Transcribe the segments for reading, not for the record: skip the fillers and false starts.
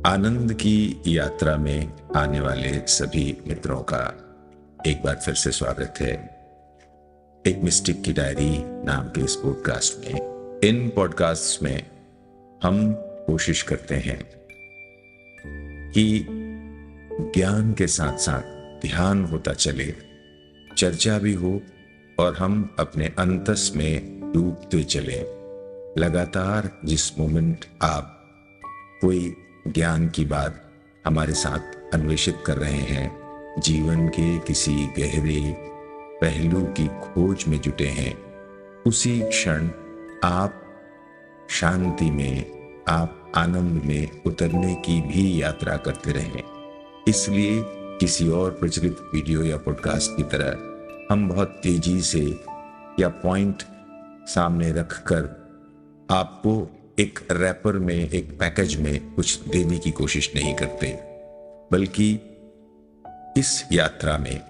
आनंद की यात्रा में आने वाले सभी मित्रों का एक बार फिर से स्वागत है एक मिस्टिक की डायरी नाम के इस पॉडकास्ट में। इन पॉडकास्ट में हम कोशिश करते हैं कि ज्ञान के साथ साथ ध्यान होता चले, चर्चा भी हो और हम अपने अंतस में डूबते चले। लगातार जिस मोमेंट आप कोई ज्ञान की बात हमारे साथ अन्वेषित कर रहे हैं, जीवन के किसी गहरे पहलू की खोज में जुटे हैं, उसी क्षण आप शांति में, आप आनंद में उतरने की भी यात्रा करते रहें। इसलिए किसी और प्रचलित वीडियो या पॉडकास्ट की तरह हम बहुत तेजी से या पॉइंट सामने रखकर आपको एक रैपर में, एक पैकेज में कुछ देने की कोशिश नहीं करते, बल्कि इस यात्रा में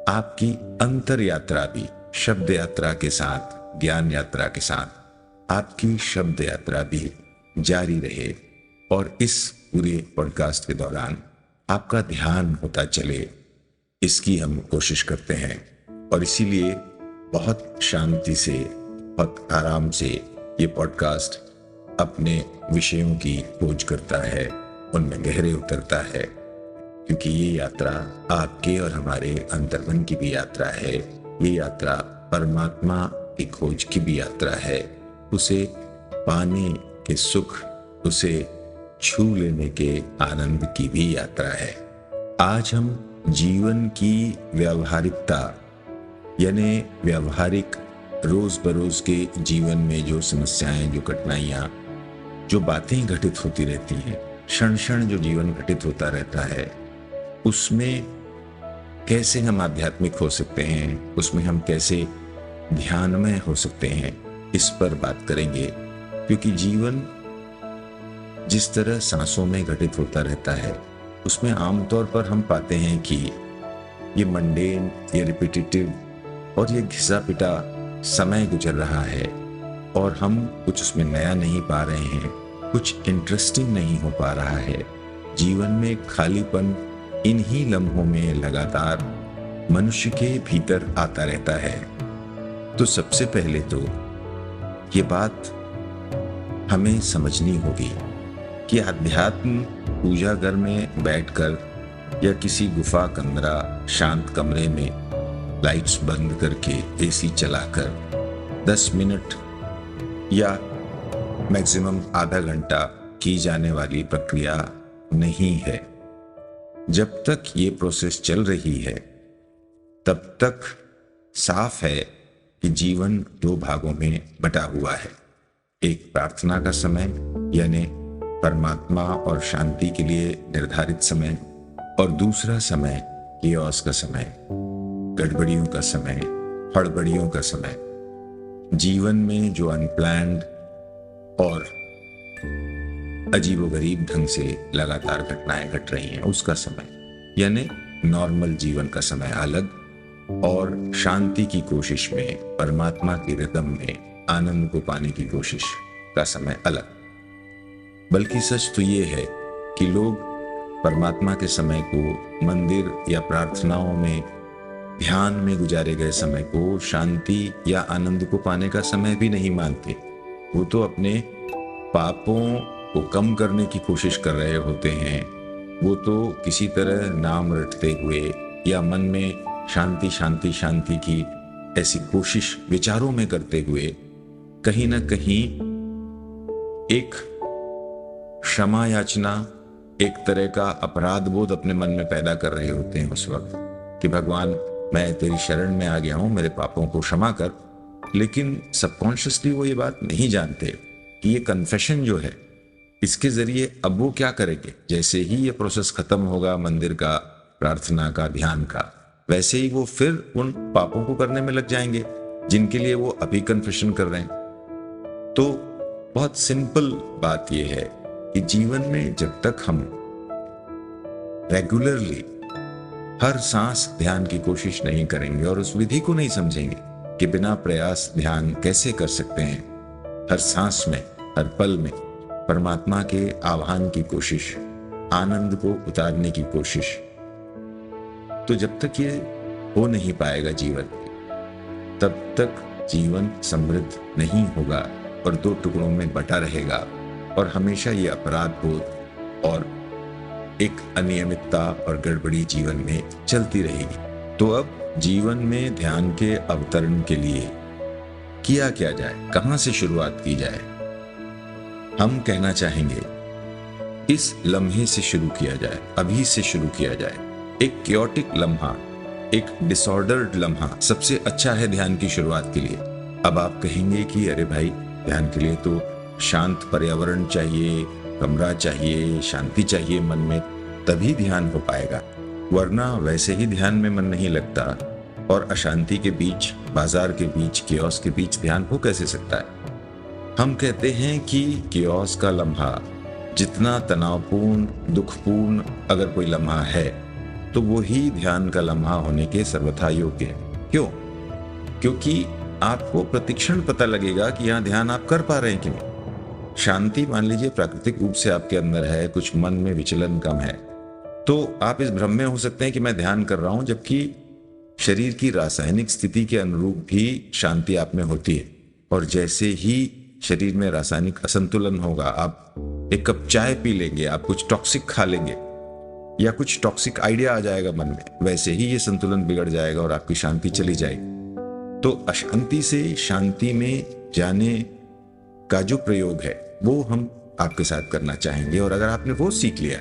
आपकी अंतर यात्रा भी शब्द यात्रा के साथ, ज्ञान यात्रा के साथ आपकी शब्द यात्रा भी जारी रहे और इस पूरे पॉडकास्ट के दौरान आपका ध्यान होता चले, इसकी हम कोशिश करते हैं। और इसीलिए बहुत शांति से, बहुत आराम से ये पॉडकास्ट अपने विषयों की खोज करता है, उनमें गहरे उतरता है, क्योंकि ये यात्रा आपके और हमारे अंतर्मन की भी यात्रा है। ये यात्रा परमात्मा की खोज की भी यात्रा है, उसे पाने के सुख, उसे छू लेने के आनंद की भी यात्रा है। आज हम जीवन की व्यावहारिकता यानी व्यावहारिक रोज बरोज के जीवन में जो समस्याएं, जो कठिनाइयां, जो बातें घटित होती रहती हैं, क्षण क्षण जो जीवन घटित होता रहता है, उसमें कैसे हम आध्यात्मिक हो सकते हैं, उसमें हम कैसे ध्यानमय हो सकते हैं, इस पर बात करेंगे। क्योंकि जीवन जिस तरह सांसों में घटित होता रहता है, उसमें आमतौर पर हम पाते हैं कि ये मंडेन, ये रिपीटेटिव और ये घिसा पिटा समय गुजर रहा है और हम कुछ उसमें नया नहीं पा रहे हैं, कुछ इंटरेस्टिंग नहीं हो पा रहा है। जीवन में खालीपन इन्हीं लम्हों में लगातार मनुष्य के भीतर आता रहता है। तो सबसे पहले तो ये बात हमें समझनी होगी कि अध्यात्म पूजा घर में बैठकर या किसी गुफा कमरा, शांत कमरे में लाइट्स बंद करके, एसी चलाकर 10 मिनट या मैक्सिमम आधा घंटा की जाने वाली प्रक्रिया नहीं है। जब तक ये प्रोसेस चल रही है, तब तक साफ है कि जीवन 2 भागों में बटा हुआ है। एक प्रार्थना का समय यानी परमात्मा और शांति के लिए निर्धारित समय, और दूसरा समय केओस का समय, गड़बड़ियों का समय, हड़बड़ियों का समय, जीवन में जो अनप्लान्ड और अजीबोगरीब ढंग से लगातार घटनाएं घट रही हैं, उसका समय यानी नॉर्मल जीवन का समय अलग, और शांति की कोशिश में, परमात्मा के रिदम में आनंद को पाने की कोशिश का समय अलग। बल्कि सच तो ये है कि लोग परमात्मा के समय को, मंदिर या प्रार्थनाओं में, ध्यान में गुजारे गए समय को शांति या आनंद को पाने का समय भी नहीं मानते। वो तो अपने पापों को कम करने की कोशिश कर रहे होते हैं। वो तो किसी तरह नाम रटते हुए या मन में शांति शांति शांति की ऐसी कोशिश विचारों में करते हुए कहीं ना कहीं एक क्षमा याचना, एक तरह का अपराध बोध अपने मन में पैदा कर रहे होते हैं उस वक्त कि भगवान, मैं तेरी शरण में आ गया हूं, मेरे पापों को क्षमा कर। लेकिन सबकॉन्शियसली वो ये बात नहीं जानते कि ये कन्फेशन जो है, इसके जरिए अब वो क्या करेंगे। जैसे ही ये प्रोसेस खत्म होगा मंदिर का, प्रार्थना का, ध्यान का, वैसे ही वो फिर उन पापों को करने में लग जाएंगे जिनके लिए वो अभी कन्फेशन कर रहे हैं। तो बहुत सिंपल बात ये है कि जीवन में जब तक हम रेगुलरली हर सांस ध्यान की कोशिश नहीं करेंगे और उस विधि को नहीं समझेंगे कि बिना प्रयास ध्यान कैसे कर सकते हैं, हर सांस में, हर पल में परमात्मा के आह्वान की कोशिश, आनंद को उतारने की कोशिश। तो जब तक ये हो नहीं पाएगा जीवन में, तब तक जीवन समृद्ध नहीं होगा और दो टुकड़ों में बटा रहेगा और हमेशा ये अपराध बोध और एक अनियमितता और गड़बड़ी जीवन में चलती रहेगी। तो अब जीवन में ध्यान के अवतरण के लिए किया क्या जाए, कहां से शुरुआत की जाए? हम कहना चाहेंगे इस लम्हे से शुरू किया जाए, अभी से शुरू किया जाए। एक क्योटिक लम्हा, एक डिसऑर्डर्ड लम्हा सबसे अच्छा है ध्यान की शुरुआत के लिए। अब आप कहेंगे कि अरे भाई, ध्यान के लिए तो शांत पर्यावरण चाहिए, कमरा चाहिए, शांति चाहिए मन में, तभी ध्यान हो पाएगा, वरना वैसे ही ध्यान में मन नहीं लगता। और अशांति के बीच, बाजार के बीच, कियोस्क के बीच ध्यान हो कैसे सकता है? हम कहते हैं कि कियोस्क का लम्हा जितना तनावपूर्ण, दुखपूर्ण अगर कोई लम्हा है, तो वो ही ध्यान का लम्हा होने के सर्वथा योग्य है। क्यों? क्योंकि आपको प्रतिक्षण पता लगेगा कि यहाँ ध्यान आप कर पा रहे हैं कि नहीं। शांति मान लीजिए प्राकृतिक रूप से आपके अंदर है, कुछ मन में विचलन कम है, तो आप इस भ्रम में हो सकते हैं कि मैं ध्यान कर रहा हूं, जबकि शरीर की रासायनिक स्थिति के अनुरूप भी शांति आप में होती है। और जैसे ही शरीर में रासायनिक असंतुलन होगा, आप एक कप चाय पी लेंगे, आप कुछ टॉक्सिक खा लेंगे या कुछ टॉक्सिक आइडिया आ जाएगा मन में, वैसे ही ये संतुलन बिगड़ जाएगा और आपकी शांति चली जाएगी। तो अशांति से शांति में जाने का जो प्रयोग है वो हम आपके साथ करना चाहेंगे। और अगर आपने वो सीख लिया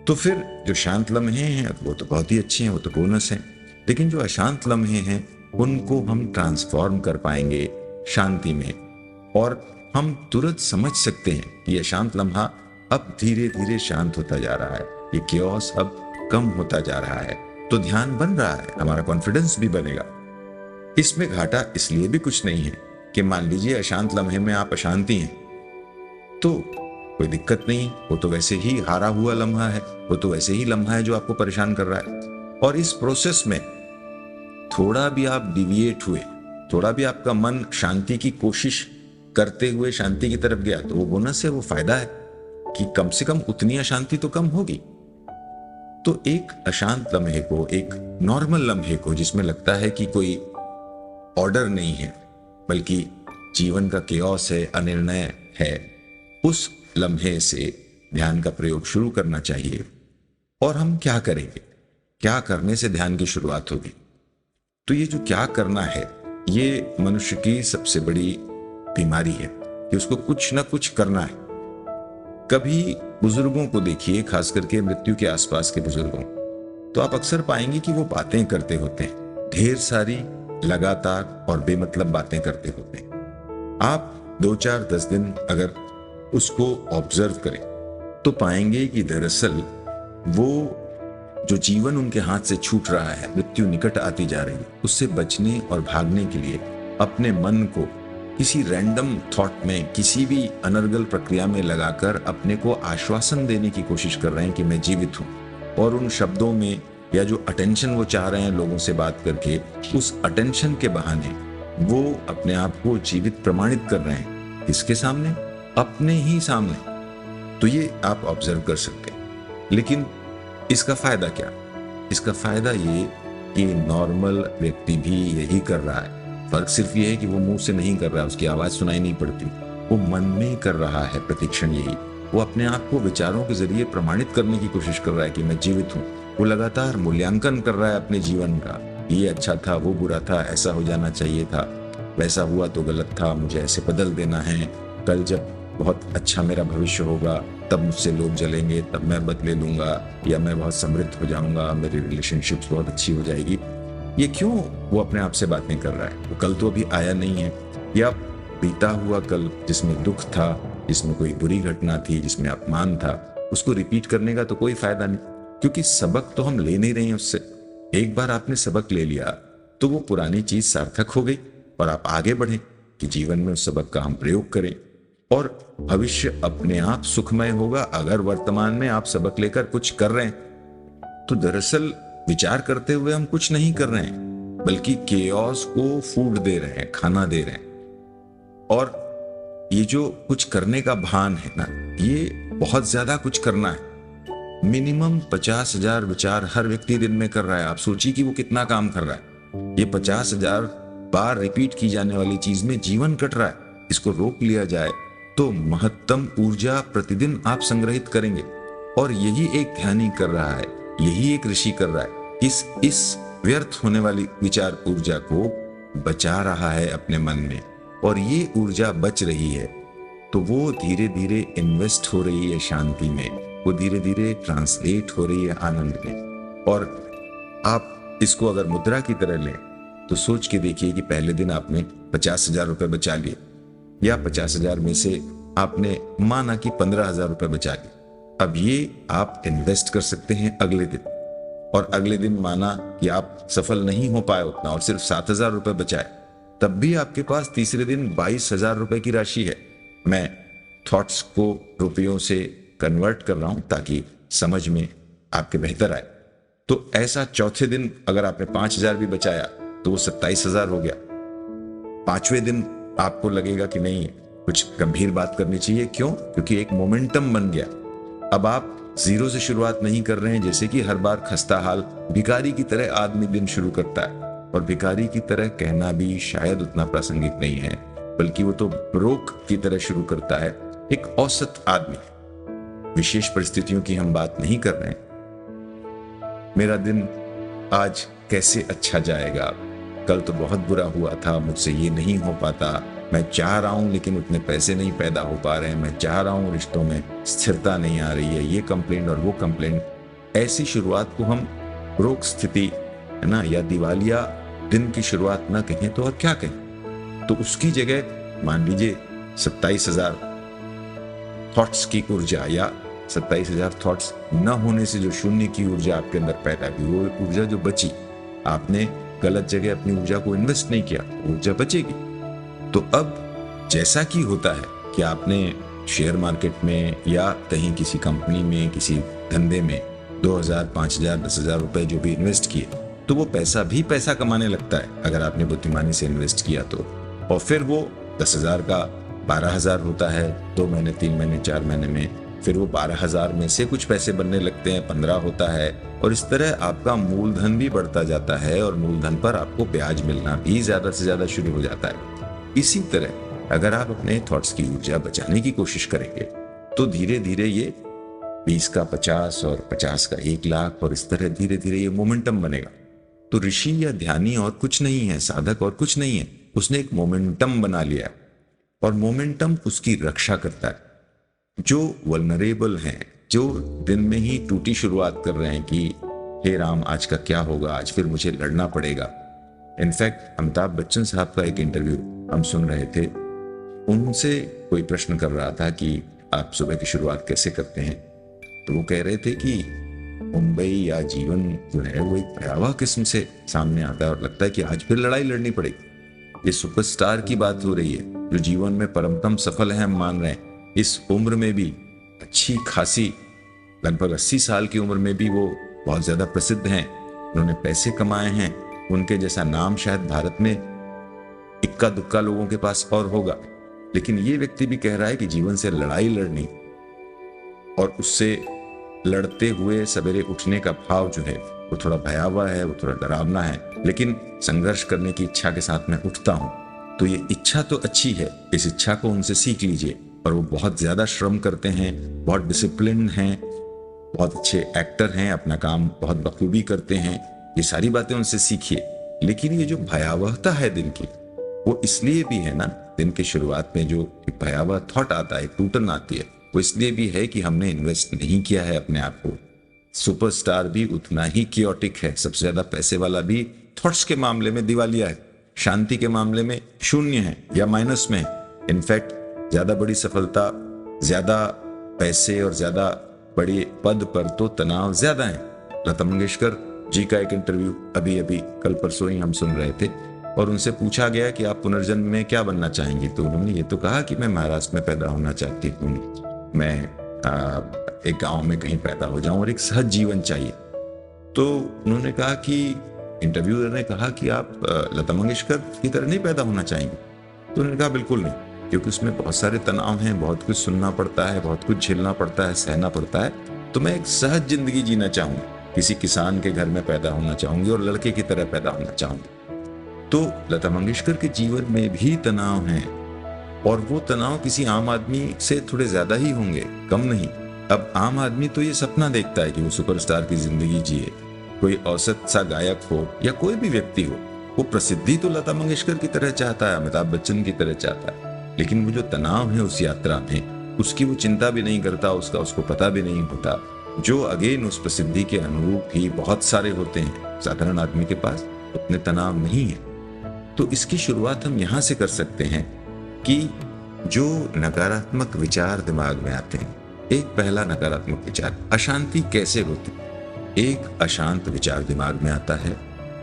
तो फिर जो शांत लम्हे हैं वो तो बहुत ही अच्छे हैं, वो तो बोनस हैं। लेकिन जो अशांत लम्हे हैं उनको हम ट्रांसफॉर्म कर पाएंगे शांति में, और हम तुरंत समझ सकते हैं कि यह शांत लम्हा अब धीरे धीरे शांत होता जा रहा है, ये कियोस अब कम होता जा रहा है, तो ध्यान बन रहा है, हमारा कॉन्फिडेंस भी बनेगा। इसमें घाटा इसलिए भी कुछ नहीं है कि मान लीजिए अशांत लम्हे में आप अशांति हैं, तो कोई दिक्कत नहीं, वो तो वैसे ही हारा हुआ लम्हा है, वो तो वैसे ही लम्हा है जो आपको परेशान कर रहा है। और इस प्रोसेस में थोड़ा भी आप डिविएट हुए, थोड़ा भी आपका मन शांति की कोशिश करते हुए शांति की तरफ गया, तो वो बोनस है, वो फायदा है कि कम से कम उतनी अशांति तो कम होगी। तो एक अशांत लम्हे को, एक नॉर्मल लम्हे को जिसमें लगता है कि कोई ऑर्डर नहीं है बल्कि जीवन का केओस है, अनिर्णय है, उस लम्हे से ध्यान का प्रयोग शुरू करना चाहिए। और हम क्या करेंगे, क्या करने से ध्यान की शुरुआत होगी? तो ये जो क्या करना है, ये मनुष्य की सबसे बड़ी बीमारी है कि उसको कुछ ना कुछ करना है। कभी बुजुर्गों को देखिए, खास करके मृत्यु के आसपास के बुजुर्गों, तो आप अक्सर पाएंगे कि वो बातें करते होते हैं, ढेर सारी लगातार और बेमतलब बातें करते होते हैं। आप 2-4-10 दिन अगर उसको ऑब्जर्व करें तो पाएंगे कि दरअसल वो जो जीवन उनके हाथ से छूट रहा है, मृत्यु निकट आती जा रही है, उससे बचने और भागने के लिए अपने मन को किसी रैंडम थॉट में, किसी भी अनर्गल प्रक्रिया में लगाकर अपने को आश्वासन देने की कोशिश कर रहे हैं कि मैं जीवित हूं। और उन शब्दों में या जो अटेंशन वो चाह रहे हैं लोगों से बात करके, उस अटेंशन के बहाने वो अपने आप को जीवित प्रमाणित कर रहे हैं। किसके सामने? अपने ही सामने। तो ये आप ऑब्जर्व कर सकते हैं। लेकिन इसका फायदा क्या? इसका फायदा ये कि नॉर्मल व्यक्ति भी यही कर रहा है। फर्क सिर्फ ये है कि वो मुंह से नहीं कर रहा है, उसकी आवाज सुनाई नहीं पड़ती, वो मन में कर रहा है प्रतिक्षण यही। वो अपने आप को विचारों के जरिए प्रमाणित करने की कोशिश कर रहा है कि मैं जीवित हूँ। वो लगातार मूल्यांकन कर रहा है अपने जीवन का, ये अच्छा था, वो बुरा था, ऐसा हो जाना चाहिए था, वैसा हुआ तो गलत था, मुझे ऐसे बदल देना है, कल जब बहुत अच्छा मेरा भविष्य होगा तब मुझसे लोग जलेंगे, तब मैं बदले लूंगा, या मैं बहुत समृद्ध हो जाऊंगा, मेरी रिलेशनशिप्स बहुत अच्छी हो जाएगी। ये क्यों वो अपने आप से बातें कर रहा है? वो कल तो अभी आया नहीं है, या बीता हुआ कल जिसमें दुख था, जिसमें कोई बुरी घटना थी, जिसमें अपमान था, उसको रिपीट करने का तो कोई फायदा नहीं, क्योंकि सबक तो हम ले नहीं रहे हैं उससे। एक बार आपने सबक ले लिया तो वो पुरानी चीज सार्थक हो गई और आप आगे बढ़े कि जीवन में उस सबक का हम प्रयोग करें और भविष्य अपने आप सुखमय होगा। अगर वर्तमान में आप सबक लेकर कुछ कर रहे हैं तो दरअसल विचार करते हुए हम कुछ नहीं कर रहे हैं, बल्कि केओस को फूड दे रहे हैं, खाना दे रहे हैं। और ये जो कुछ करने का भान है ना, ये बहुत ज्यादा कुछ करना है, मिनिमम 50,000 विचार हर व्यक्ति दिन में कर रहा है। आप सोचिए कि वो कितना काम कर रहा है। ये 50,000 बार रिपीट की जाने वाली चीज में जीवन कट रहा है। इसको रोक लिया जाए तो महत्तम ऊर्जा प्रतिदिन आप संग्रहित करेंगे। और यही एक ध्यानी कर रहा है, यही एक ऋषि कर रहा है। इस व्यर्थ होने वाली विचार ऊर्जा को बचा रहा है अपने मन में, और ये ऊर्जा बच रही है तो वो धीरे धीरे इन्वेस्ट हो रही है शांति में, वो धीरे धीरे ट्रांसलेट हो रही है आनंद में। और आप इसको अगर मुद्रा की तरह लें तो सोच के देखिए कि पहले दिन आपने 50,000 रुपए बचा लिए, या 50,000 में से आपने माना कि 15,000 रुपए बचा लिए। अब ये आप इन्वेस्ट कर सकते हैं अगले दिन, और अगले दिन माना कि आप सफल नहीं हो पाए उतना और सिर्फ 7,000 रुपए बचाए, तब भी आपके पास तीसरे दिन 22,000 रुपए की राशि है। मैं थॉट्स को रुपयों से कन्वर्ट कर रहा हूं ताकि समझ में आपके बेहतर आए। तो ऐसा चौथे दिन अगर आपने 5,000 भी बचाया तो वो 27,000 हो गया। पांचवें दिन आपको लगेगा कि नहीं, कुछ गंभीर बात करनी चाहिए। क्यों? क्योंकि एक मोमेंटम बन गया। अब आप जीरो से शुरुआत नहीं कर रहे हैं, जैसे कि हर बार खस्ता हाल भिखारी की तरह आदमी दिन शुरू करता है। और भिखारी की तरह कहना भी शायद उतना प्रासंगिक नहीं है, बल्कि वो तो ब्रोक की तरह शुरू करता है, एक औसत आदमी। विशेष परिस्थितियों की हम बात नहीं कर रहे हैं। मेरा दिन आज कैसे अच्छा जाएगा, कल तो बहुत बुरा हुआ था, मुझसे ये नहीं हो पाता, मैं चाह रहा हूं लेकिन उतने पैसे नहीं पैदा हो पा रहे हैं, मैं चाह रहा हूं रिश्तों में स्थिरता नहीं आ रही है, ये कंप्लेंट और वो कंप्लेंट। ऐसी शुरुआत को हम ब्रोक स्थिति, है ना, या दिवालिया दिन की शुरुआत ना कहें तो और क्या कहें। तो उसकी जगह मान लीजिए 27,000 थॉट्स की ऊर्जा, या 27,000 थॉट्स न होने से जो शून्य की ऊर्जा आपके अंदर पैदा हुई, वो ऊर्जा जो बची, आपने गलत जगह अपनी ऊर्जा को इन्वेस्ट नहीं किया, ऊर्जा बचेगी। तो अब जैसा कि होता है कि आपने शेयर मार्केट में या कहीं किसी कंपनी में, किसी धंधे में 2,000, 5,000, 10,000 रुपए जो भी इन्वेस्ट किए, तो वो पैसा भी पैसा कमाने लगता है अगर आपने बुद्धिमानी से इन्वेस्ट किया तो। और फिर वो 10,000 का 12,000 होता है 2 महीने, 3 महीने, 4 महीने में। फिर वो 12,000 में से कुछ पैसे बनने लगते हैं, 15 होता है, और इस तरह आपका मूलधन भी बढ़ता जाता है और मूलधन पर आपको ब्याज मिलना भी ज्यादा से ज्यादा शुरू हो जाता है। इसी तरह अगर आप अपने थॉट्स की ऊर्जा बचाने की कोशिश करेंगे तो धीरे धीरे ये 20 का 50 और 50 का 1 लाख, और इस तरह धीरे धीरे ये मोमेंटम बनेगा। तो ऋषि या ध्यानी और कुछ नहीं है, साधक और कुछ नहीं है, उसने एक मोमेंटम बना लिया, और मोमेंटम उसकी रक्षा करता है। जो वल्नरेबल हैं, जो दिन में ही टूटी शुरुआत कर रहे हैं कि हे राम आज का क्या होगा, आज फिर मुझे लड़ना पड़ेगा। इनफैक्ट अमिताभ बच्चन साहब का एक इंटरव्यू हम सुन रहे थे, उनसे कोई प्रश्न कर रहा था कि आप सुबह की शुरुआत कैसे करते हैं, तो वो कह रहे थे कि मुंबई या जीवन जो है वो एक भयावह किस्म से सामने आता है और लगता है कि आज फिर लड़ाई लड़नी पड़ेगी। ये सुपरस्टार की बात हो रही है जो जीवन में परमतम सफल है, हम मान रहे हैं, इस उम्र में भी अच्छी खासी, लगभग 80 साल की उम्र में भी वो बहुत ज्यादा प्रसिद्ध हैं, उन्होंने पैसे कमाए हैं, उनके जैसा नाम शायद भारत में इक्का दुक्का लोगों के पास और होगा। लेकिन ये व्यक्ति भी कह रहा है कि जीवन से लड़ाई लड़नी और उससे लड़ते हुए सवेरे उठने का भाव जो है वो थोड़ा भयावह है, वो थोड़ा डरावना है, लेकिन संघर्ष करने की इच्छा के साथ मैं उठता हूं। तो ये इच्छा तो अच्छी है, इस इच्छा को उनसे सीख लीजिए। और वो बहुत ज्यादा श्रम करते हैं, बहुत डिसिप्लिन हैं, बहुत अच्छे एक्टर हैं, अपना काम बहुत बखूबी करते हैं, ये सारी बातें उनसे सीखिए। लेकिन ये जो भयावहता है दिन की, वो इसलिए भी है ना, दिन की शुरुआत में जो भयावह थॉट आता है, टूटन आती है, वो इसलिए भी है कि हमने इन्वेस्ट नहीं किया है अपने आप को। सुपरस्टार भी उतना ही कियोटिक है, सबसे ज्यादा पैसे वाला भी थॉट्स के मामले में दिवालिया है, शांति के मामले में शून्य है या माइनस में है। इनफैक्ट ज्यादा बड़ी सफलता, ज्यादा पैसे और ज्यादा बड़े पद पर तो तनाव ज्यादा है। लता मंगेशकर जी का एक इंटरव्यू अभी अभी कल परसों ही हम सुन रहे थे, और उनसे पूछा गया कि आप पुनर्जन्म में क्या बनना चाहेंगी, तो उन्होंने ये तो कहा कि मैं महाराष्ट्र में पैदा होना चाहती हूँ, मैं एक गांव में कहीं पैदा हो जाऊं और एक सहज जीवन चाहिए। तो उन्होंने कहा कि इंटरव्यूअर ने कहा कि आप लता मंगेशकर की तरह नहीं पैदा होना चाहेंगे, तो उन्होंने कहा बिल्कुल नहीं, क्योंकि उसमें बहुत सारे तनाव हैं, बहुत कुछ सुनना पड़ता है, बहुत कुछ झेलना पड़ता है, सहना पड़ता है, तो मैं एक सहज जिंदगी जीना चाहूंगी, किसी किसान के घर में पैदा होना चाहूंगी और लड़के की तरह पैदा होना चाहूंगी। तो लता मंगेशकर के जीवन में भी तनाव हैं, और वो तनाव किसी आम आदमी से थोड़े ज्यादा ही होंगे, कम नहीं। अब आम आदमी तो ये सपना देखता है कि वो सुपरस्टार की जिंदगी जिए, कोई औसत सा गायक हो या कोई भी व्यक्ति हो, वो प्रसिद्धि तो लता मंगेशकर की तरह चाहता है, अमिताभ बच्चन की तरह चाहता है। लेकिन वो जो तनाव है उस यात्रा में, उसकी वो चिंता भी नहीं करता, उसको पता भी नहीं होता, जो अगेन उस प्रसिद्धि के अनुरूप ही बहुत सारे होते हैं। साधारण आदमी के पास उतने तनाव नहीं है। तो इसकी शुरुआत हम यहाँ से कर सकते हैं कि जो नकारात्मक विचार दिमाग में आते हैं, एक पहला नकारात्मक विचार, अशांति कैसे होती है। एक अशांत विचार दिमाग में आता है,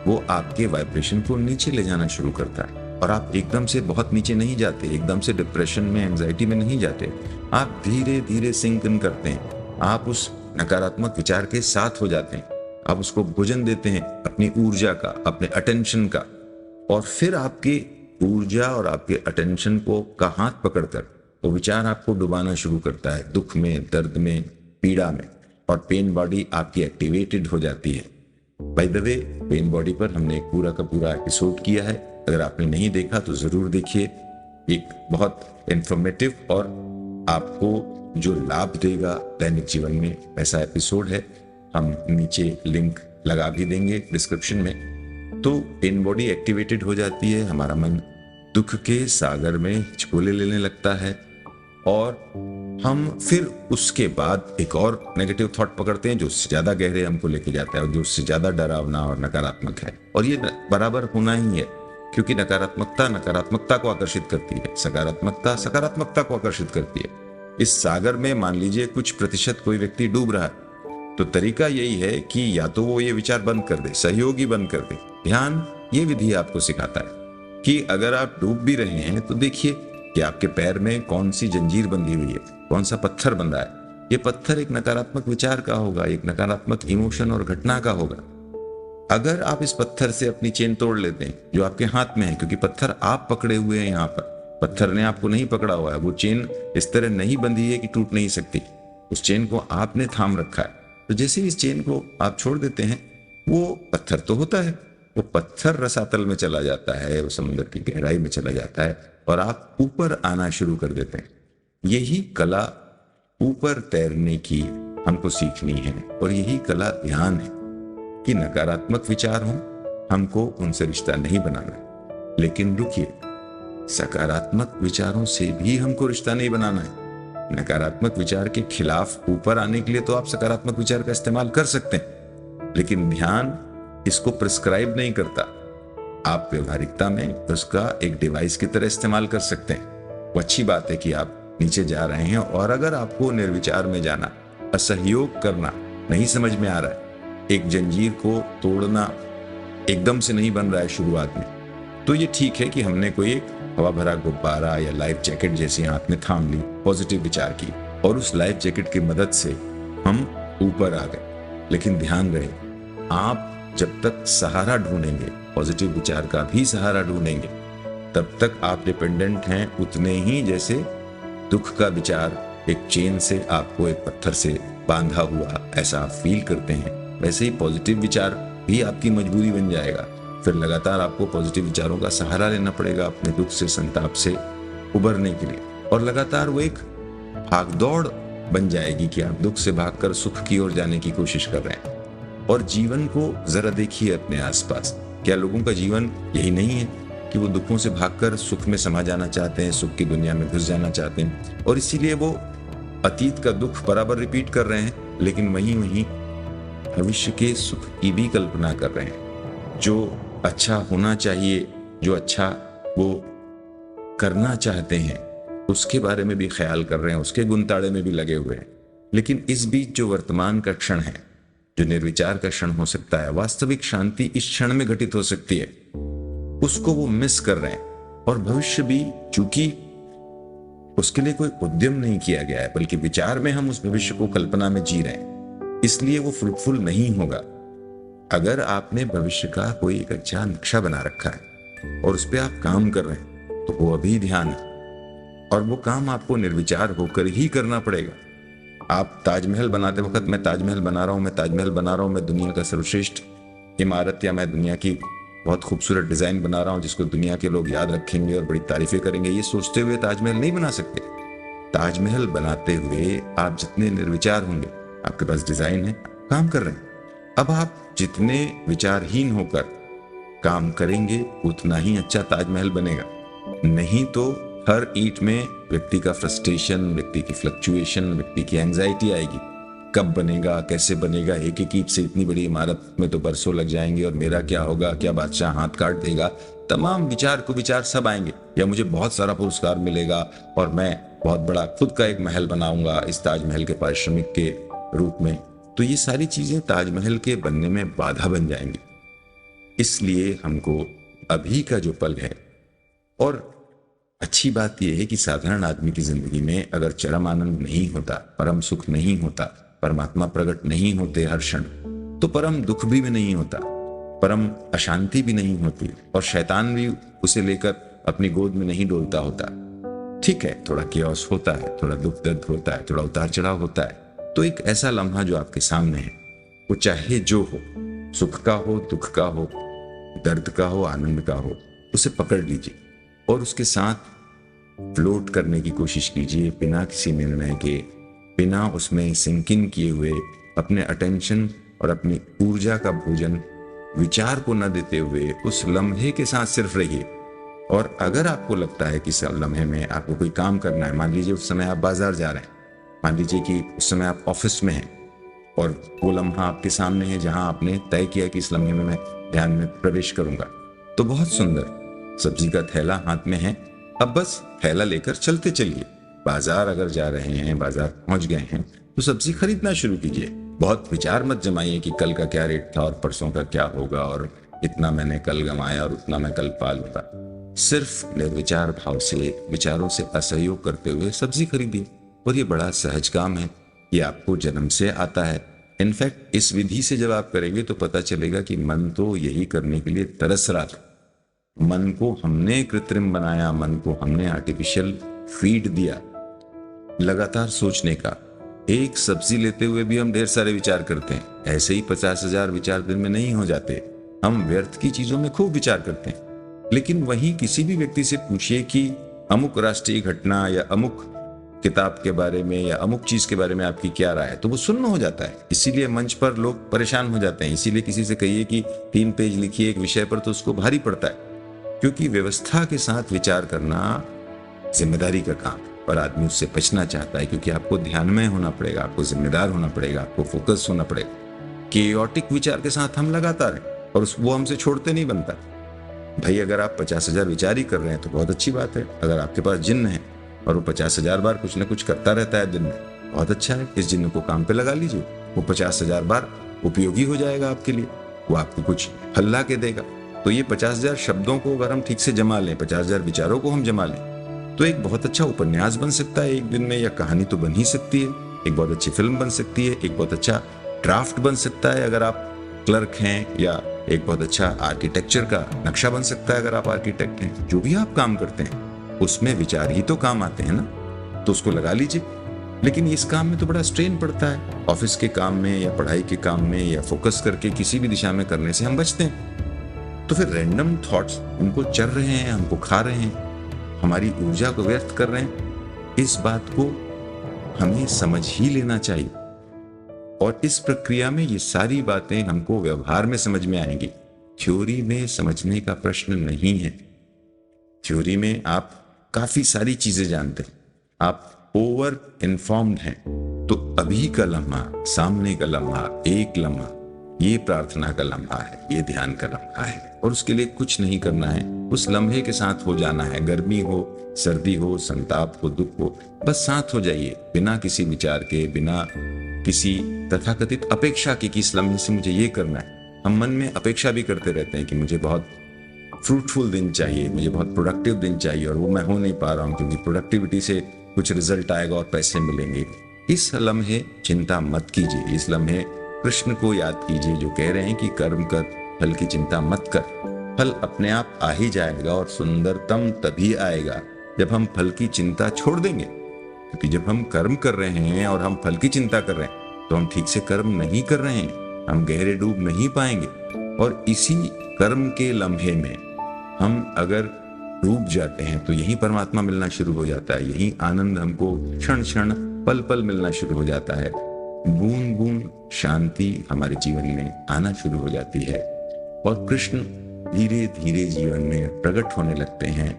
वो आपके वाइब्रेशन को नीचे ले जाना शुरू करता है, और आप एकदम से बहुत नीचे नहीं जाते, एकदम से डिप्रेशन में, एंजाइटी में नहीं जाते। आप धीरे धीरे सिंक इन करते हैं, आप उस नकारात्मक विचार के साथ हो जाते हैं, आप उसको भोजन देते हैं अपनी ऊर्जा का, अपने अटेंशन का, और फिर आपकी ऊर्जा और आपके अटेंशन का हाथ पकड़कर वो विचार आपको डुबाना शुरू करता है दुख में, दर्द में, पीड़ा में, और पेन बॉडी आपकी एक्टिवेटेड हो जाती है। By the way, pen body पर हमने एक पूरा का पूरा एपिसोड किया है, अगर आपने नहीं देखा तो जरूर देखिए। एक बहुत इंफॉर्मेटिव और आपको जो लाभ देगा दैनिक जीवन में ऐसा एपिसोड है, हम नीचे लिंक लगा भी देंगे डिस्क्रिप्शन में। तो पेन बॉडी एक्टिवेटेड हो जाती है, हमारा मन दुख के सागर में हिचकोले लेने लगता है, और हम फिर उसके बाद एक और नेगेटिव थॉट पकड़ते हैं जो उससे ज्यादा गहरे हमको लेके जाता है, और जो उससे ज्यादा डरावना और नकारात्मक है। और ये बराबर होना ही है, क्योंकि नकारात्मकता नकारात्मकता को आकर्षित करती है, सकारात्मकता सकारात्मकता को आकर्षित करती है। इस सागर में मान लीजिए कुछ प्रतिशत कोई व्यक्ति डूब रहा है, तो तरीका यही है कि या तो वो ये विचार बंद कर दे, सहयोगी बंद कर दे। ध्यान ये विधि आपको सिखाता है कि अगर आप डूब भी रहे हैं तो देखिए कि आपके पैर में कौन सी जंजीर बंधी हुई है, कौन सा पत्थर बंधा है। ये पत्थर एक नकारात्मक विचार का होगा, एक नकारात्मक इमोशन और घटना का होगा। अगर आप इस पत्थर से अपनी चेन तोड़ लेते हैं जो आपके हाथ में है, क्योंकि पत्थर आप पकड़े हुए हैं, यहाँ पर पत्थर ने आपको नहीं पकड़ा हुआ है, वो चेन इस तरह नहीं बंधी है कि टूट नहीं सकती, उस चेन को आपने थाम रखा है। तो जैसे इस चेन को आप छोड़ देते हैं, वो पत्थर तो होता है, वो पत्थर रसातल में चला जाता है, वो समुद्र की गहराई में चला जाता है, और आप ऊपर आना शुरू कर देते हैं। यही कला ऊपर तैरने की हमको सीखनी है, और यही कला ध्यान है कि नकारात्मक विचार हो, हमको उनसे रिश्ता नहीं बनाना है। लेकिन रुकिए, सकारात्मक विचारों से भी हमको रिश्ता नहीं बनाना है। नकारात्मक विचार के खिलाफ ऊपर आने के लिए तो आप सकारात्मक विचार का इस्तेमाल कर सकते हैं, लेकिन ध्यान इसको प्रिस्क्राइब नहीं करता। आप व्यवहारिकता में उसका एक डिवाइस की तरह इस्तेमाल कर सकते हैं। वो अच्छी बात है कि आप नीचे जा रहे हैं, और अगर आपको निर्विचार में जाना, असहयोग करना नहीं समझ में आ रहा है, एक जंजीर को तोड़ना एकदम से नहीं बन रहा है शुरुआत में, तो ये ठीक है कि हमने कोई एक हवा भरा गुब्बारा या लाइफ जैकेट जैसी हाथ में थाम ली, पॉजिटिव विचार की, और उस लाइफ जैकेट की मदद से हम ऊपर आ गए। लेकिन ध्यान रहे, आप जब तक सहारा ढूंढेंगे, पॉजिटिव विचार का भी सहारा ढूंढेंगे, तब तक आप डिपेंडेंट हैं उतने ही जैसे दुख का विचार एक चेन से आपको एक पत्थर से बांधा हुआ ऐसा आप फील करते हैं, वैसे ही पॉजिटिव विचार भी आपकी मजबूरी बन जाएगा। फिर लगातार आपको पॉजिटिव विचारों का सहारा लेना पड़ेगा अपने दुख से, संताप से उबरने के लिए, और लगातार वो एक भागदौड़ बन जाएगी कि आप दुख से भागकर सुख की ओर जाने की कोशिश कर रहे हैं। और जीवन को जरा देखिए अपने आसपास, क्या लोगों का जीवन यही नहीं है कि वो दुखों से भागकर सुख में समा जाना चाहते हैं, सुख की दुनिया में घुस जाना चाहते हैं, और इसीलिए वो अतीत का दुख बराबर रिपीट कर रहे हैं, लेकिन वहीं वहीं भविष्य के सुख की भी कल्पना कर रहे हैं। जो अच्छा होना चाहिए, जो अच्छा वो करना चाहते हैं, उसके बारे में भी ख्याल कर रहे हैं, उसके गुनताड़े में भी लगे हुए हैं। लेकिन इस बीच जो वर्तमान का क्षण है, जो निर्विचार का क्षण हो सकता है, वास्तविक शांति इस क्षण में घटित हो सकती है, उसको वो मिस कर रहे हैं। और भविष्य भी चूंकि उसके लिए कोई उद्यम नहीं किया गया है, बल्कि विचार में हम उस भविष्य को कल्पना में जी रहे हैं, इसलिए वो फ्रूटफुल नहीं होगा। अगर आपने भविष्य का कोई एक अच्छा नक्शा बना रखा है और उस पर आप काम कर रहे हैं, तो वो अभी ध्यान है, और वो काम आपको निर्विचार होकर ही करना पड़ेगा। आप ताजमहल बनाते वक्त मैं ताजमहल बना रहा हूँ, मैं ताजमहल बना रहा हूँ, मैं दुनिया का सर्वश्रेष्ठ इमारत या मैं दुनिया की बहुत खूबसूरत डिज़ाइन बना रहा हूँ जिसको दुनिया के लोग याद रखेंगे और बड़ी तारीफें करेंगे, ये सोचते हुए ताजमहल नहीं बना सकते। ताजमहल बनाते हुए आप जितने निर्विचार होंगे, आपके पास डिज़ाइन है, काम कर रहे हैं। अब आप जितने विचारहीन होकर काम करेंगे उतना ही अच्छा ताजमहल बनेगा। नहीं तो हर ईंट में व्यक्ति का फ्रस्ट्रेशन, व्यक्ति की फ्लक्चुएशन, व्यक्ति की एंजाइटी आएगी। कब बनेगा, कैसे बनेगा, एक एक ईंट से इतनी बड़ी इमारत में तो बरसों लग जाएंगे और मेरा क्या होगा, क्या बादशाह हाथ काट देगा, तमाम विचार को विचार सब आएंगे। या मुझे बहुत सारा पुरस्कार मिलेगा और मैं बहुत बड़ा खुद का एक महल बनाऊंगा इस ताजमहल के पारिश्रमिक के रूप में। तो ये सारी चीजें ताजमहल के बनने में बाधा बन जाएंगी। इसलिए हमको अभी का जो पल है, और अच्छी बात यह है कि साधारण आदमी की जिंदगी में अगर चरम आनंद नहीं होता, परम सुख नहीं होता, परमात्मा प्रकट नहीं होते हर क्षण, तो परम दुख भी नहीं होता, परम अशांति भी नहीं होती और शैतान भी उसे लेकर अपनी गोद में नहीं डोलता होता। ठीक है, थोड़ा केओस होता है, थोड़ा दुख दर्द होता है, थोड़ा उतार चढ़ाव होता है, तो एक ऐसा लम्हा जो आपके सामने है, वो चाहे जो हो, सुख का हो, दुख का हो, दर्द का हो, आनंद का हो, उसे पकड़ लीजिए और उसके साथ फ्लोट करने की कोशिश कीजिए, बिना किसी निर्णय के, बिना उसमें सिंक इन किए हुए, अपने अटेंशन और अपनी ऊर्जा का भोजन विचार को न देते हुए उस लम्हे के साथ सिर्फ रहिए। और अगर आपको लगता है कि इस लम्हे में आपको कोई काम करना है, मान लीजिए उस समय आप बाजार जा रहे हैं, मान लीजिए कि उस समय आप ऑफिस में हैं और वो लम्हा आपके सामने है जहां आपने तय किया कि इस लम्हे में मैं ध्यान में प्रवेश करूंगा, तो बहुत सुंदर सब्जी का थैला हाथ में है, अब बस थैला लेकर चलते चलिए। बाजार अगर जा रहे हैं, बाजार पहुंच गए हैं, तो सब्जी खरीदना शुरू कीजिए। बहुत विचार मत जमाइए कि कल का क्या रेट था और परसों का क्या होगा और इतना मैंने कल गंवाया और उतना मैं कल पा लूंगा। सिर्फ निर्विचार भाव से, विचारों से असहयोग करते हुए सब्जी खरीदिए। और ये बड़ा सहज काम है, ये आपको जन्म से आता है। इनफैक्ट इस विधि से जब आप करेंगे तो पता चलेगा कि मन तो यही करने के लिए तरस रहा था। मन को हमने कृत्रिम बनाया, मन को हमने आर्टिफिशियल फीड दिया लगातार सोचने का। एक सब्जी लेते हुए भी हम ढेर सारे विचार करते हैं, ऐसे ही 50,000 विचार दिन में नहीं हो जाते। हम व्यर्थ की चीजों में खूब विचार करते हैं। लेकिन वहीं किसी भी व्यक्ति से पूछिए कि अमुक राष्ट्रीय घटना या अमुक किताब के बारे में या अमुक चीज के बारे में आपकी क्या राय है, तो वो सुन्न हो जाता है। इसीलिए मंच पर लोग परेशान हो जाते हैं। इसीलिए किसी से कहिए कि 3 पेज लिखिए एक विषय पर, तो उसको भारी पड़ता है, क्योंकि व्यवस्था के साथ विचार करना जिम्मेदारी का काम, पर आदमी उससे बचना चाहता है, क्योंकि आपको ध्यान में होना पड़ेगा, आपको जिम्मेदार होना पड़ेगा, आपको फोकस होना पड़ेगा। केओटिक विचार के साथ हम लगातार हैं और वो हमसे छोड़ते नहीं बनता। भाई अगर आप 50,000 विचार ही कर रहे हैं तो बहुत अच्छी बात है। अगर आपके पास जिन्न है और वो 50,000 बार कुछ ना कुछ करता रहता है दिन में, बहुत अच्छा है, इस जिन्न को काम पे लगा लीजिए। वो 50,000 बार उपयोगी हो जाएगा आपके लिए, वो आपको कुछ फल ला के देगा। तो ये 50,000 शब्दों को अगर हम ठीक से जमा लें, 50,000 विचारों को हम जमा लें, तो एक बहुत अच्छा उपन्यास बन सकता है एक दिन में, या कहानी तो बन ही सकती है, एक बहुत अच्छी फिल्म बन सकती है, एक बहुत अच्छा ड्राफ्ट बन सकता है अगर आप क्लर्क हैं, या एक बहुत अच्छा आर्किटेक्चर का नक्शा बन सकता है अगर आप आर्किटेक्ट हैं। जो भी आप काम करते हैं उसमें विचार ही तो काम आते हैं ना, तो उसको लगा लीजिए। लेकिन इस काम में तो बड़ा स्ट्रेन पड़ता है, ऑफिस के काम में या पढ़ाई के काम में या फोकस करके किसी भी दिशा में करने से हम बचते हैं। तो फिर रैंडम थॉट्स हमको चर रहे हैं, हमको खा रहे हैं, हमारी ऊर्जा को व्यर्थ कर रहे हैं। इस बात को हमें समझ ही लेना चाहिए। और इस प्रक्रिया में ये सारी बातें हमको व्यवहार में समझ में आएंगी। थ्योरी में समझने का प्रश्न नहीं है। थ्योरी में आप काफी सारी चीजें जानते हैं, आप ओवर इन्फॉर्म्ड हैं। तो अभी का लम्हा, सामने का लम्हा, एक लम्हा, ये प्रार्थना का लम्हा है, ये ध्यान का लम्हा है, और उसके लिए कुछ नहीं करना है, उस लम्हे के साथ हो जाना है। गर्मी हो, सर्दी हो, संताप हो, दुख हो, बस साथ हो जाइए, बिना किसी विचार के, बिना किसी तथाकथित अपेक्षा की कि इस लम्हे से मुझे ये करना है। हम मन में अपेक्षा भी करते रहते हैं कि मुझे बहुत फ्रूटफुल दिन चाहिए, मुझे बहुत प्रोडक्टिव दिन चाहिए, और वो मैं हो नहीं पा रहा हूँ क्योंकि प्रोडक्टिविटी से कुछ रिजल्ट आएगा और पैसे मिलेंगे। इस लम्हे चिंता मत कीजिए, इस लम्हे कृष्ण को याद कीजिए जो कह रहे हैं कि कर्म कर, फल की चिंता मत कर। फल अपने आप आ ही जाएगा, और सुंदरतम तभी आएगा जब हम फल की चिंता छोड़ देंगे। क्योंकि जब हम कर्म कर रहे हैं और हम फल की चिंता कर रहे हैं तो हम ठीक से कर्म नहीं कर रहे हैं, हम गहरे डूब नहीं पाएंगे। और इसी कर्म के लम्हे में हम अगर डूब जाते हैं तो यही परमात्मा मिलना शुरू हो जाता है, यही आनंद हमको क्षण क्षण पल पल मिलना शुरू हो जाता है। बूंद बूंद शांति हमारे जीवन में आना शुरू हो जाती है और कृष्ण धीरे धीरे जीवन में प्रकट होने लगते हैं।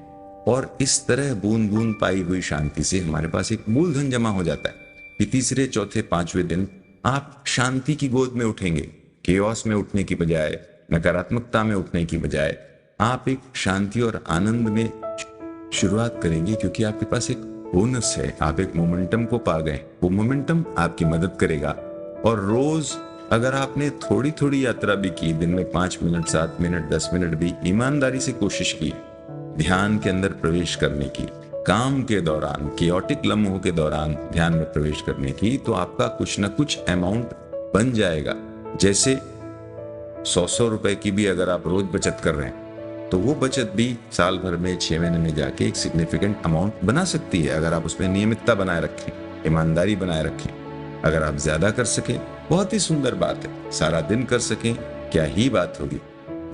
और इस तरह बूंद बूंद पाई हुई शांति से हमारे पास एक मूलधन जमा हो जाता है कि तीसरे चौथे पांचवें दिन आप शांति की गोद में उठेंगे। केओस में उठने की बजाय, नकारात्मकता में उठने की बजाय आप एक शांति और आनंद में शुरुआत करेंगे, क्योंकि आपके पास एक बोनस है, आप एक मोमेंटम को पा गए। वो मोमेंटम आपकी मदद करेगा। और रोज अगर आपने थोड़ी थोड़ी यात्रा भी की, दिन में 5 मिनट 7 मिनट 10 मिनट भी ईमानदारी से कोशिश की ध्यान के अंदर प्रवेश करने की, काम के दौरान, केओटिक लम्हों के दौरान ध्यान में प्रवेश करने की, तो आपका कुछ ना कुछ अमाउंट बन जाएगा। जैसे 100 रुपए की भी अगर आप रोज बचत कर रहे हैं तो वो बचत भी साल भर में 6 महीने में जाके एक सिग्निफिकेंट अमाउंट बना सकती है, अगर आप उसमें नियमितता बनाए रखें, ईमानदारी बनाए रखें। अगर आप ज्यादा कर सकें बहुत ही सुंदर बात है, सारा दिन कर सकें क्या ही बात होगी।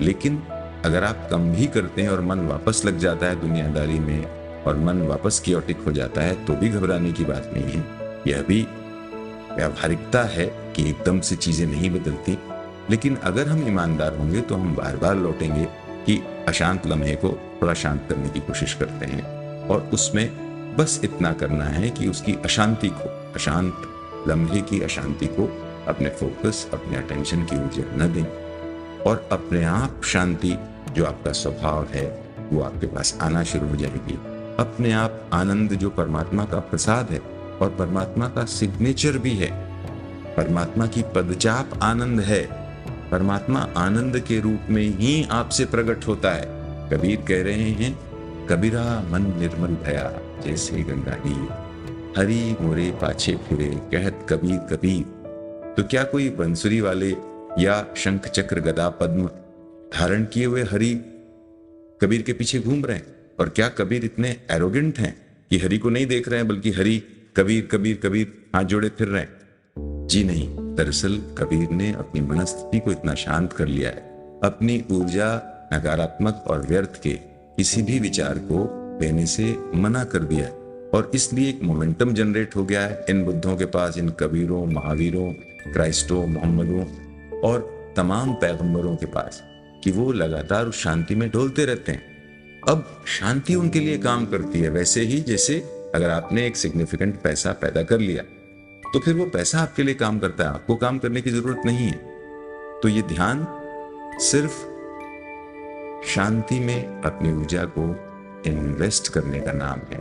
लेकिन अगर आप कम भी करते हैं और मन वापस लग जाता है दुनियादारी में और मन वापस कियोटिक हो जाता है तो भी घबराने की बात नहीं है। यह भी व्यावहारिकता है कि एकदम से चीजें नहीं बदलती, लेकिन अगर हम ईमानदार होंगे तो हम बार बार लौटेंगे कि अशांत लम्हे को थोड़ा शांत करने की कोशिश करते हैं और उसमें बस इतना करना है कि उसकी अशांति को, अशांत लम्हे की अशांति को अपने फोकस, अपने अटेंशन की ऊर्जा न दें और अपने आप शांति जो आपका स्वभाव है वो आपके पास आना शुरू हो जाएगी। अपने आप आनंद जो परमात्मा का प्रसाद है और परमात्मा का सिग्नेचर भी है, परमात्मा की पदचाप आनंद है, परमात्मा आनंद के रूप में ही आपसे प्रकट होता है। कबीर कह रहे हैं, कबीरा मन निर्मल भया जैसे गंगा नीर, हरि मोरे पाछे फिरे कहत कबीर कबीर। तो क्या कोई बंसुरी वाले या शंख चक्र गदा पद्म धारण किए हुए हरि कबीर के पीछे घूम रहे हैं? और क्या कबीर इतने एरोगेंट हैं कि हरि को नहीं देख रहे हैं बल्कि हरि कबीर कबीर कबीर हाथ जोड़े फिर रहे हैं? जी नहीं, दरअसल कबीर ने अपनी मनस्थिति को इतना शांत कर लिया है, अपनी ऊर्जा नकारात्मक और व्यर्थ के किसी भी विचार को देने से मना कर दिया है और इसलिए एक मोमेंटम जनरेट हो गया है इन बुद्धों के पास, इन कबीरों, महावीरों, क्राइस्टों, मोहम्मदों और तमाम पैगंबरों के पास, कि वो लगातार उस शांति में डोलते रहते हैं। अब शांति उनके लिए काम करती है वैसे ही जैसे अगर आपने एक सिग्निफिकेंट पैसा पैदा कर लिया तो फिर वो पैसा आपके लिए काम करता है, आपको काम करने की जरूरत नहीं है। तो ये ध्यान सिर्फ शांति में अपनी ऊर्जा को इन्वेस्ट करने का नाम है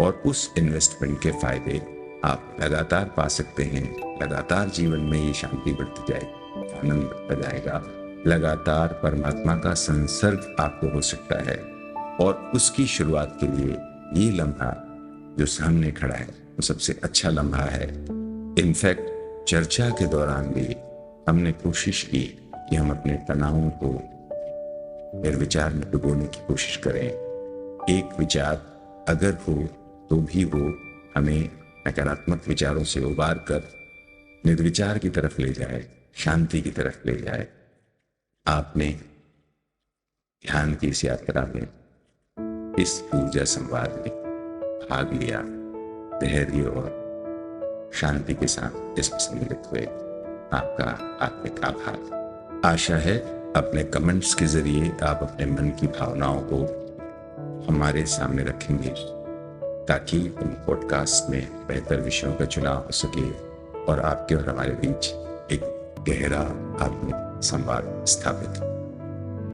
और उस इन्वेस्टमेंट के फायदे आप लगातार पा सकते हैं। लगातार जीवन में ये शांति बढ़ती जाएगी, आनंद बढ़ता जाएगा, लगातार परमात्मा का संसर्ग आपको हो सकता है। और उसकी शुरुआत के लिए ये लम्हा जो सामने खड़ा है वो सबसे अच्छा लम्हा है। इनफैक्ट चर्चा के दौरान भी हमने कोशिश की कि हम अपने तनावों को निर्विचार में डुबोने की कोशिश करें। एक विचार अगर हो तो भी वो हमें नकारात्मक विचारों से उबार कर निर्विचार की तरफ ले जाए, शांति की तरफ ले जाए। आपने ध्यान की इस यात्रा में, इस ऊर्जा संवाद में भाग लिया, धैर्य और शांति के साथ इसमें सम्मिलित हुए, आपका आत्मिक आभार। आशा है अपने कमेंट्स के जरिए आप अपने मन की भावनाओं को हमारे सामने रखेंगे ताकि इन पॉडकास्ट में बेहतर विषयों का चुनाव हो सके और आपके और हमारे बीच एक गहरा आत्मिक संवाद स्थापित हो।